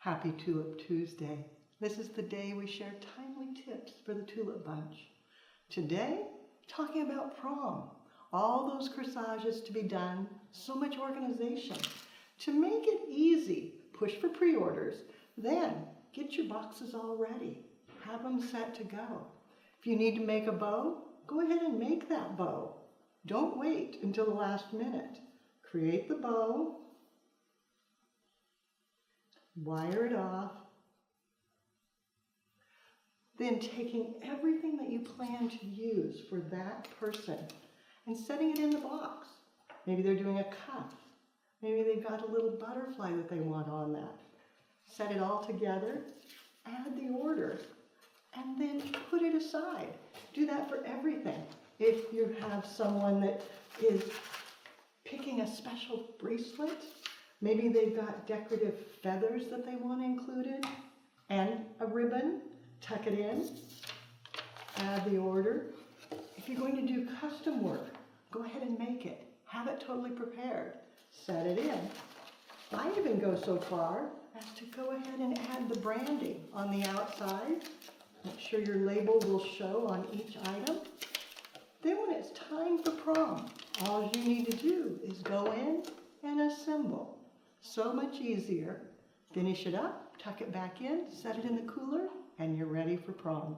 Happy Tulip Tuesday. This is the day we share timely tips for the Tulip Bunch. Today, talking about prom. All those corsages to be done, so much organization. To make it easy, push for pre-orders, then get your boxes all ready. Have them set to go. If you need to make a bow, go ahead and make that bow. Don't wait until the last minute. Create the bow, wire it off, then taking everything that you plan to use for that person and setting it in the box. Maybe they're doing a cuff. Maybe they've got a little butterfly that they want on that. Set it all together, add the order, and then put it aside. Do that for everything. If you have someone that is picking a special bracelet, maybe they've got decorative feathers that they want included, and a ribbon, tuck it in, add the order. If you're going to do custom work, go ahead and make it. Have it totally prepared. Set it in. I even go so far as to go ahead and add the branding on the outside. Make sure your label will show on each item. Then when it's time for prom, all you need to do is go in and assemble. So much easier. Finish it up, tuck it back in, set it in the cooler, and you're ready for prom.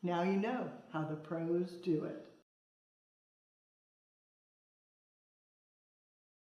Now you know how the pros do it.